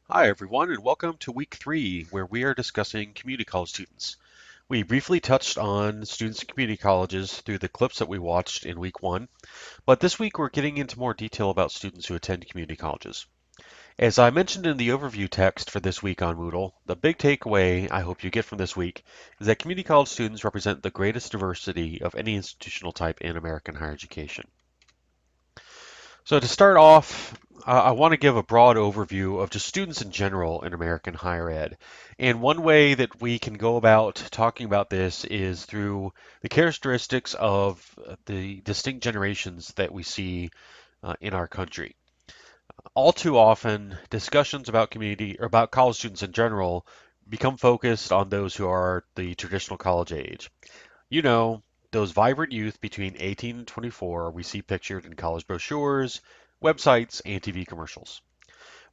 Hi, everyone, and welcome to week 3, where we are discussing community college students. We briefly touched on students in community colleges through the clips that we watched in week 1, but this week we're getting into more detail about students who attend community colleges. As I mentioned in the overview text for this week on Moodle, the big takeaway I hope you get from this week is that community college students represent the greatest diversity of any institutional type in American higher education. So to start off, I want to give a broad overview of just students in general in American higher ed. And one way that we can go about talking about this is through the characteristics of the distinct generations that we see in our country. All too often, discussions about community or about college students in general become focused on those who are the traditional college age. You know, those vibrant youth between 18 and 24 we see pictured in college brochures, websites, and TV commercials.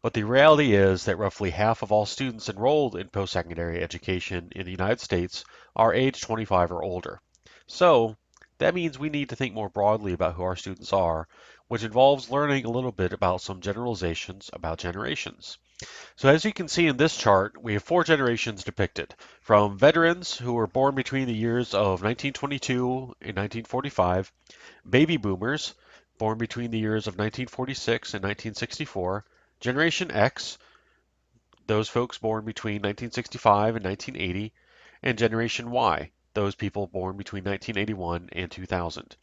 But the reality is that roughly half of all students enrolled in post-secondary education in the United States are age 25 or older. So, that means we need to think more broadly about who our students are, which involves learning a little bit about some generalizations about generations. So as you can see in this chart, we have 4 generations depicted, from veterans who were born between the years of 1922 and 1945, baby boomers, born between the years of 1946 and 1964, Generation X, those folks born between 1965 and 1980, and Generation Y, those people born between 1981 and 2000.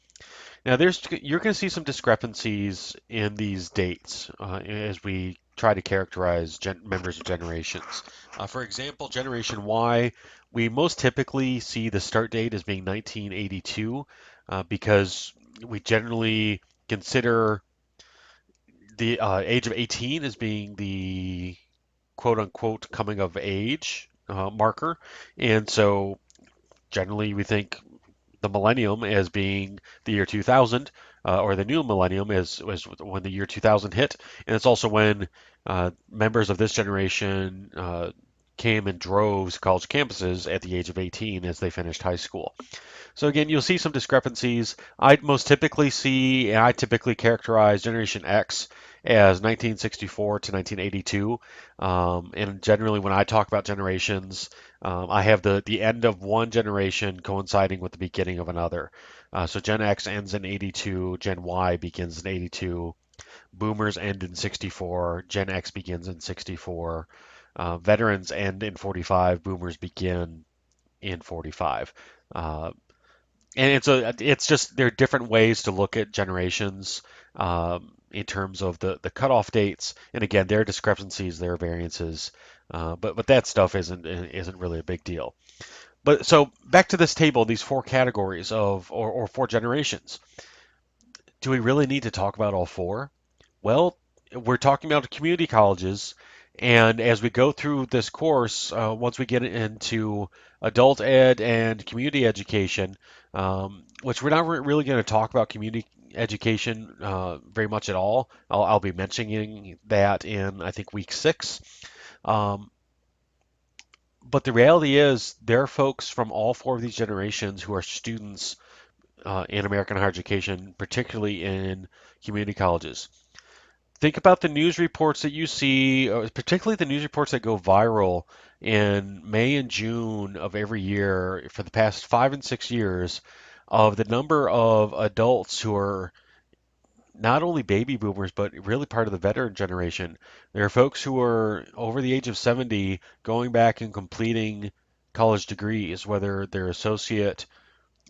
Now, you're going to see some discrepancies in these dates as we try to characterize members of generations. For example, Generation Y, we most typically see the start date as being 1982 because we generally consider the age of 18 as being the quote unquote coming of age marker. And so generally we think the millennium as being the year 2000, or the new millennium as when the year 2000 hit, and it's also when members of this generation came in droves to college campuses at the age of 18 as they finished high school. So again, you'll see some discrepancies. I typically characterize Generation X as 1964 to 1982. And generally, when I talk about generations, I have the end of one generation coinciding with the beginning of another. So Gen X ends in 82, Gen Y begins in 82, Boomers end in 64, Gen X begins in 64, Veterans end in 45, Boomers begin in 45. Uh, and so it's just there are different ways to look at generations in terms of the cutoff dates. And again, there are discrepancies, there are variances, but that stuff isn't really a big deal. But so back to this table, these 4 categories or 4 generations. Do we really need to talk about all 4? Well, we're talking about community colleges, and as we go through this course, once we get into adult ed and community education, which we're not really going to talk about community education very much at all. I'll be mentioning that in, I think, week 6. Um, but the reality is, there are folks from all 4 of these generations who are students in American higher education, particularly in community colleges. Think about the news reports that you see, particularly the news reports that go viral in May and June of every year for the past 5 and 6 years, of the number of adults who are not only baby boomers, but really part of the veteran generation. There are folks who are over the age of 70 going back and completing college degrees, whether they're associate,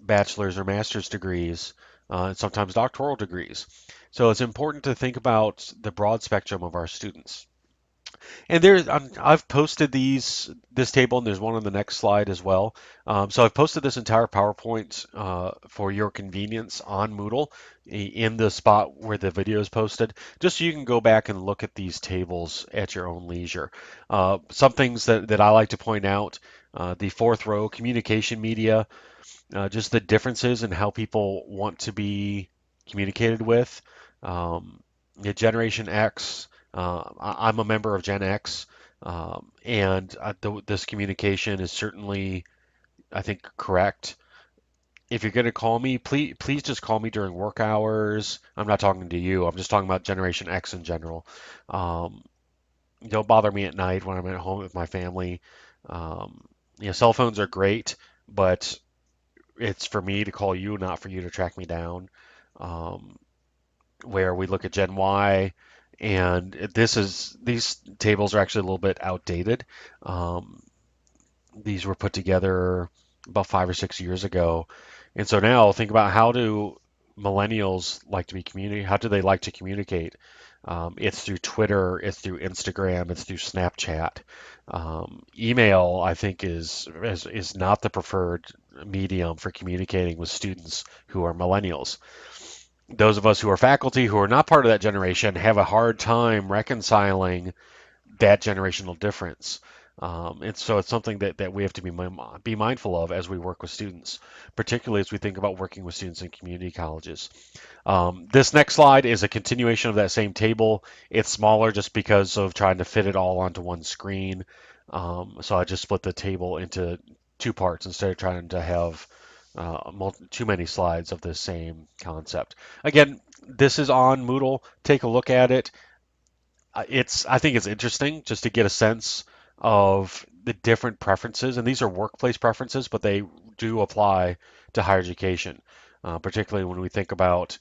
bachelor's, or master's degrees, and sometimes doctoral degrees. So it's important to think about the broad spectrum of our students. And I've posted this table, and there's one on the next slide as well. So I've posted this entire PowerPoint for your convenience on Moodle in the spot where the video is posted, just so you can go back and look at these tables at your own leisure. Some things that I like to point out, the fourth row, communication media, just the differences in how people want to be communicated with. Generation X, I'm a member of Gen X, and this communication is certainly, I think, correct. If you're going to call me, please just call me during work hours. I'm not talking to you. I'm just talking about Generation X in general. Um, don't bother me at night when I'm at home with my family. Um, cell phones are great, but it's for me to call you, not for you to track me down. Um, where we look at Gen Y, and these tables are actually a little bit outdated. Um, these were put together about 5 or 6 years ago, and so now think about how do millennials like to be communicate? How do they like to communicate? It's through Twitter, it's through Instagram, it's through Snapchat. Email, I think, is not the preferred medium for communicating with students who are millennials. Those of us who are faculty who are not part of that generation have a hard time reconciling that generational difference. And so it's something that we have to be mindful of as we work with students, particularly as we think about working with students in community colleges. This next slide is a continuation of that same table. It's smaller just because of trying to fit it all onto one screen. So I just split the table into two parts instead of trying to have too many slides of the same concept. Again, this is on Moodle. Take a look at it. I think it's interesting just to get a sense of the different preferences, and these are workplace preferences, but they do apply to higher education, particularly when we think about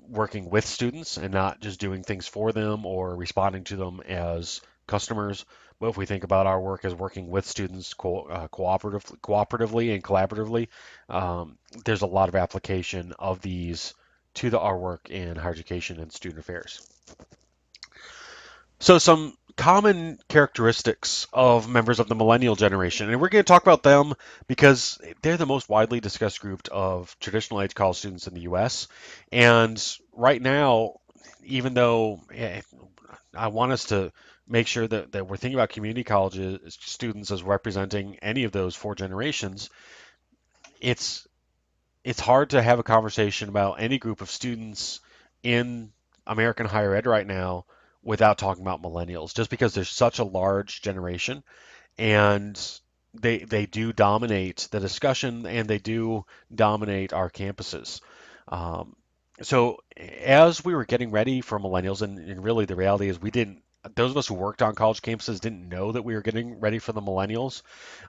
working with students and not just doing things for them or responding to them as customers. But if we think about our work as working with students cooperatively and collaboratively, there's a lot of application of these to our work in higher education and student affairs. So, some common characteristics of members of the millennial generation, and we're going to talk about them because they're the most widely discussed group of traditional age college students in the US. And right now, even though I want us to make sure that we're thinking about community colleges students as representing any of those four generations, it's it's hard to have a conversation about any group of students in American higher ed right now without talking about millennials, just because there's such a large generation and they do dominate the discussion and they do dominate our campuses. Um, so as we were getting ready for millennials, and really the reality is we didn't. Those of us who worked on college campuses didn't know that we were getting ready for the millennials.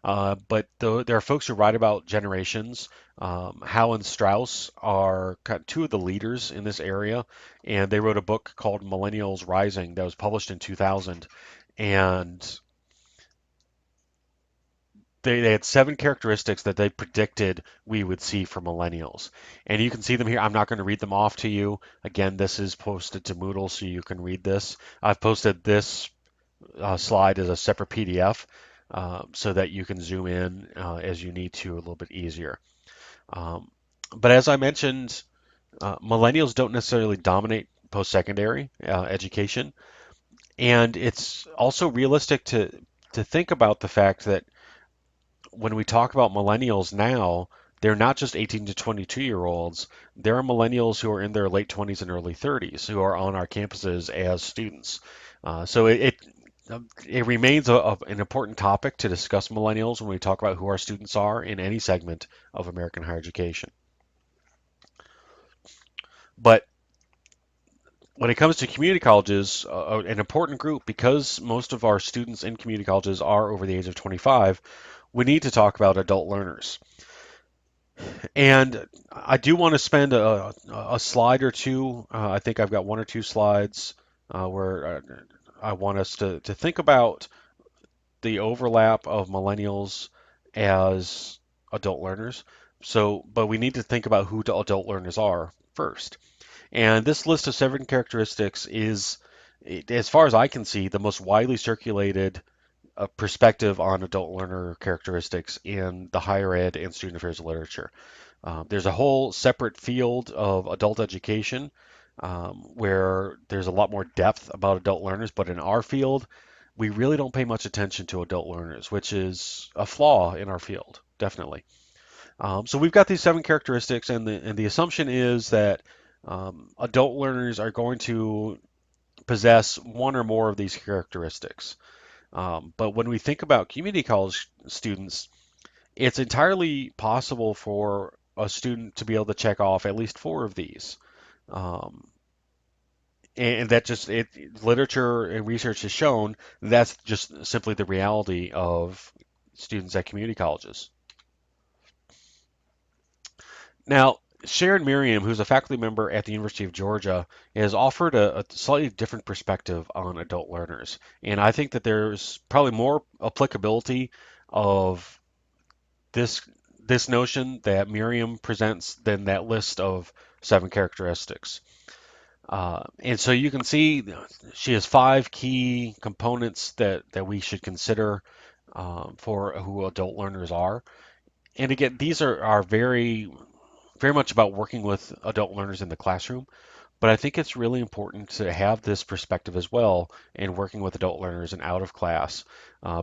There are folks who write about generations. Howe and Strauss are kind of two of the leaders in this area, and they wrote a book called Millennials Rising that was published in 2000. And they had 7 characteristics that they predicted we would see for millennials. And you can see them here. I'm not going to read them off to you. Again, this is posted to Moodle so you can read this. I've posted this slide as a separate PDF so that you can zoom in as you need to a little bit easier. Um, but as I mentioned, millennials don't necessarily dominate post-secondary education. And it's also realistic to think about the fact that when we talk about millennials now, they're not just 18 to 22-year-olds. There are millennials who are in their late 20s and early 30s who are on our campuses as students. So it remains an important topic to discuss millennials when we talk about who our students are in any segment of American higher education. But when it comes to community colleges, an important group, because most of our students in community colleges are over the age of 25, we need to talk about adult learners. And I do want to spend a slide or two. I think I've got 1 or 2 slides where I want us to think about the overlap of millennials as adult learners. But we need to think about who adult learners are first. And this list of 7 characteristics is, as far as I can see, the most widely circulated perspective on adult learner characteristics in the higher ed and student affairs literature. There's a whole separate field of adult education where there's a lot more depth about adult learners, but in our field, we really don't pay much attention to adult learners, which is a flaw in our field, definitely. So we've got these 7 characteristics, and the assumption is that adult learners are going to possess one or more of these characteristics. But when we think about community college students, it's entirely possible for a student to be able to check off at least 4 of these. Um, and that just it literature and research has shown that's just simply the reality of students at community colleges. Now, Sharon Miriam, who's a faculty member at the University of Georgia, has offered a slightly different perspective on adult learners. And I think that there's probably more applicability of this this notion that Miriam presents than that list of 7 characteristics. And so you can see she has 5 key components that we should consider for who adult learners are. And again, these are very much about working with adult learners in the classroom, but I think it's really important to have this perspective as well in working with adult learners and out of class,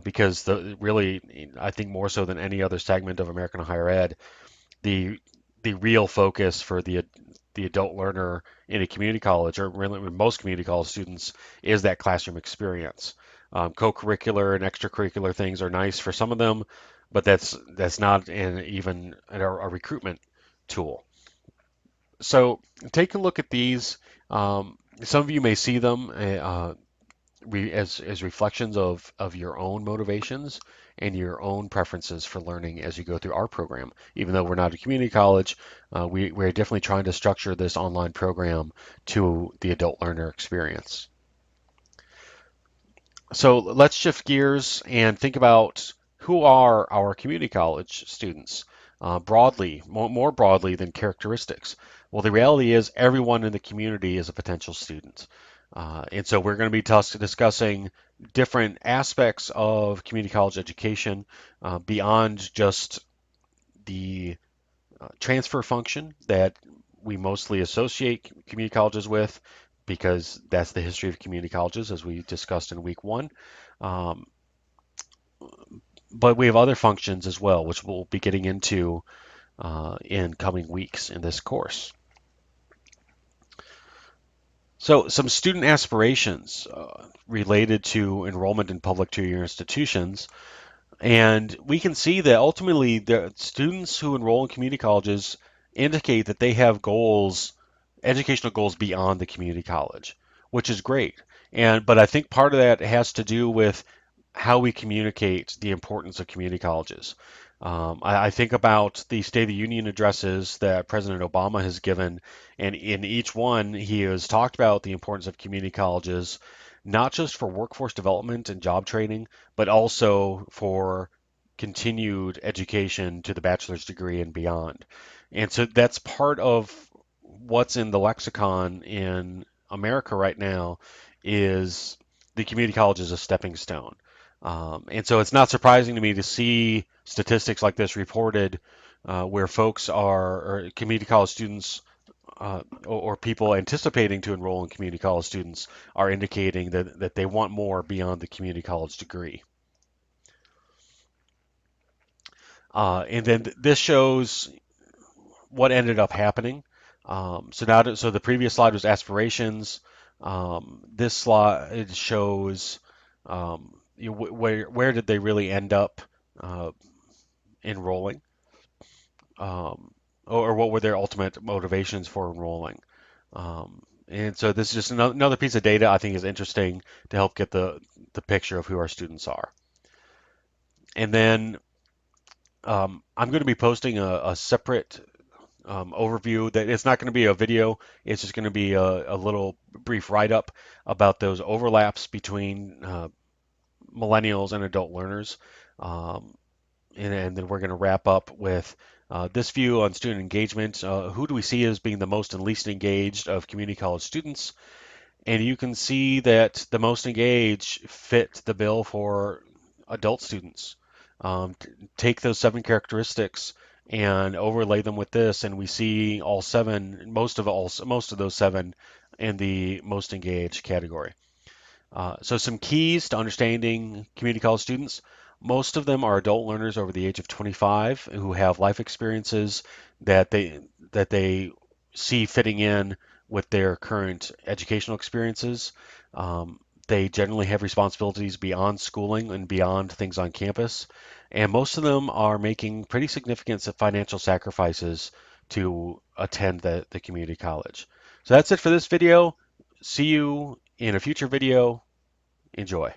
because really, I think more so than any other segment of American higher ed, the the real focus for the adult learner in a community college, or really with most community college students, is that classroom experience. Co-curricular and extracurricular things are nice for some of them, but that's not even a recruitment tool. So take a look at these. Some of you may see them as reflections of your own motivations and your own preferences for learning as you go through our program. Even though we're not a community college, we're definitely trying to structure this online program to the adult learner experience. So let's shift gears and think about who are our community college students broadly, more broadly than characteristics. Well, the reality is everyone in the community is a potential student. And so we're going to be discussing different aspects of community college education beyond just the transfer function that we mostly associate community colleges with, because that's the history of community colleges, as we discussed in week one. Um, but we have other functions as well, which we'll be getting into in coming weeks in this course. So, some student aspirations related to enrollment in public two-year institutions. And we can see that ultimately the students who enroll in community colleges indicate that they have goals, educational goals beyond the community college, which is great. But I think part of that has to do with how we communicate the importance of community colleges. I think about the State of the Union addresses that President Obama has given, and in each one, he has talked about the importance of community colleges, not just for workforce development and job training, but also for continued education to the bachelor's degree and beyond. And so that's part of what's in the lexicon in America right now is the community college is a stepping stone. And so it's not surprising to me to see statistics like this reported where folks are, or community college students or people anticipating to enroll in community college students are indicating that they want more beyond the community college degree. And then this shows what ended up happening. So the previous slide was aspirations. This slide shows where did they really end up uh, enrolling, or what were their ultimate motivations for enrolling. And so this is just another piece of data I think is interesting to help get the picture of who our students are. And then I'm going to be posting a separate overview that it's not going to be a video. It's just going to be a little brief write-up about those overlaps between millennials and adult learners. Um, and then we're going to wrap up with this view on student engagement. Who do we see as being the most and least engaged of community college students? And you can see that the most engaged fit the bill for adult students. Take those 7 characteristics and overlay them with this, and we see all 7, most of those 7 in the most engaged category. So some keys to understanding community college students. Most of them are adult learners over the age of 25 who have life experiences that they see fitting in with their current educational experiences. Um, they generally have responsibilities beyond schooling and beyond things on campus, and most of them are making pretty significant financial sacrifices to attend the community college. So that's it for this video. see you in a future video. Enjoy.